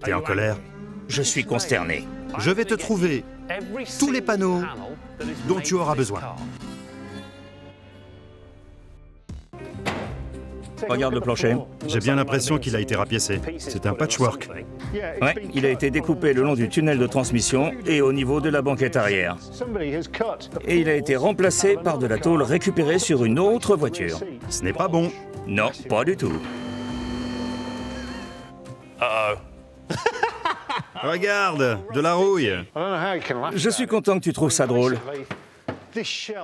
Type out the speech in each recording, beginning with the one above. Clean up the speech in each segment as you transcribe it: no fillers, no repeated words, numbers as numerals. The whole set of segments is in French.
T'es en colère? Je suis consterné. Je vais te trouver tous les panneaux dont tu auras besoin. Regarde le plancher. J'ai bien l'impression qu'il a été rapiécé. C'est un patchwork. Ouais, il a été découpé le long du tunnel de transmission et au niveau de la banquette arrière. Et il a été remplacé par de la tôle récupérée sur une autre voiture. Ce n'est pas bon. Non, pas du tout. Regarde, de la rouille. Je suis content que tu trouves ça drôle.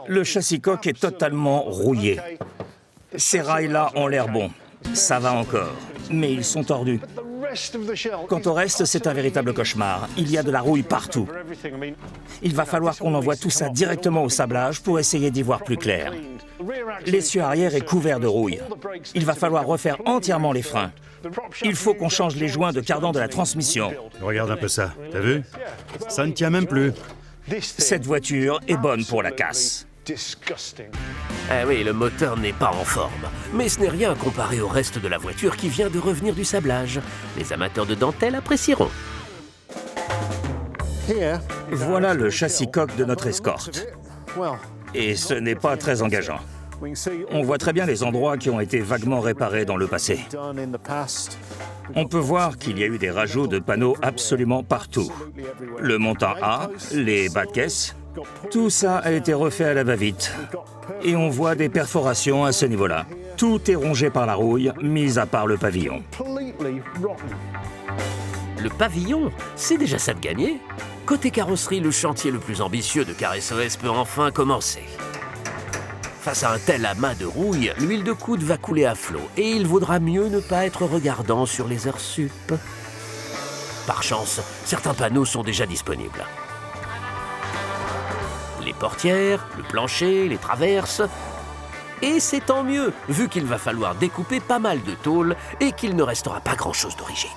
Le châssis coque est totalement rouillé. Ces rails-là ont l'air bons. Ça va encore. Mais ils sont tordus. Quant au reste, c'est un véritable cauchemar. Il y a de la rouille partout. Il va falloir qu'on envoie tout ça directement au sablage pour essayer d'y voir plus clair. L'essieu arrière est couvert de rouille. Il va falloir refaire entièrement les freins. Il faut qu'on change les joints de cardan de la transmission. Regarde un peu ça. T'as vu? Ça ne tient même plus. Cette voiture est bonne pour la casse. Ah oui, le moteur n'est pas en forme. Mais ce n'est rien comparé au reste de la voiture qui vient de revenir du sablage. Les amateurs de dentelle apprécieront. Voilà le châssis coque de notre escorte. Et ce n'est pas très engageant. On voit très bien les endroits qui ont été vaguement réparés dans le passé. On peut voir qu'il y a eu des rajouts de panneaux absolument partout. Le montant A, les bas de caisse, tout ça a été refait à la va-vite. Et on voit des perforations à ce niveau-là. Tout est rongé par la rouille, mis à part le pavillon. Le pavillon, c'est déjà ça de gagner. Côté carrosserie, le chantier le plus ambitieux de Car SOS peut enfin commencer. Face à un tel amas de rouille, l'huile de coude va couler à flot et il vaudra mieux ne pas être regardant sur les heures sup. Par chance, certains panneaux sont déjà disponibles. Les portières, le plancher, les traverses. Et c'est tant mieux, vu qu'il va falloir découper pas mal de tôle et qu'il ne restera pas grand-chose d'origine.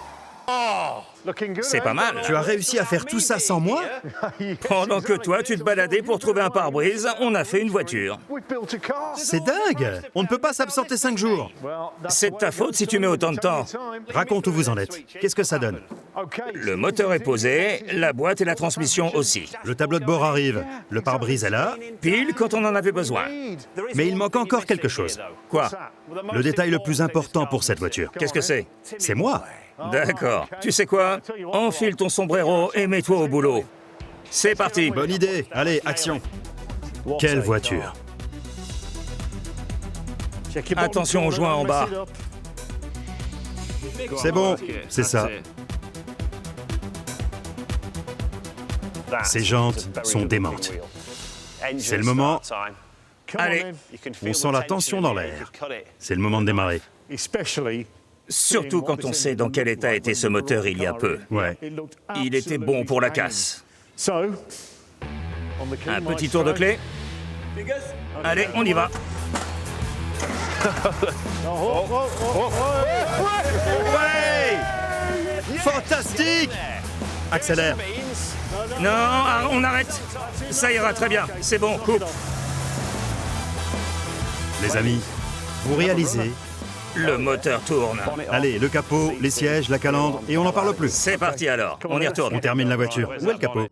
C'est pas mal. Tu as réussi à faire tout ça sans moi? Pendant que toi, tu te baladais pour trouver un pare-brise, on a fait une voiture. C'est dingue! On ne peut pas s'absenter 5 jours. C'est de ta faute si tu mets autant de temps. Raconte où vous en êtes. Qu'est-ce que ça donne? Le moteur est posé, la boîte et la transmission aussi. Le tableau de bord arrive. Le pare-brise est là. Pile quand on en avait besoin. Mais il manque encore quelque chose. Quoi? Le détail le plus important pour cette voiture. Qu'est-ce que c'est? C'est moi. D'accord. Tu sais quoi? Enfile ton sombrero et mets-toi au boulot. C'est parti. Bonne idée. Allez, action. Quelle voiture. Attention aux joints en bas. C'est bon, c'est ça. Ces jantes sont démentes. C'est le moment. Allez. On sent la tension dans l'air. C'est le moment de démarrer. Surtout quand on sait dans quel état était ce moteur il y a peu. Ouais. Il était bon pour la casse. Un petit tour de clé. Allez, on y va. Ouais! Fantastique! Accélère. Non, on arrête. Ça ira très bien. C'est bon, coupe. Les amis, vous réalisez? Le moteur tourne. Allez, le capot, les sièges, la calandre, et on n'en parle plus. C'est parti alors. On y retourne. On termine la voiture. Où est le capot?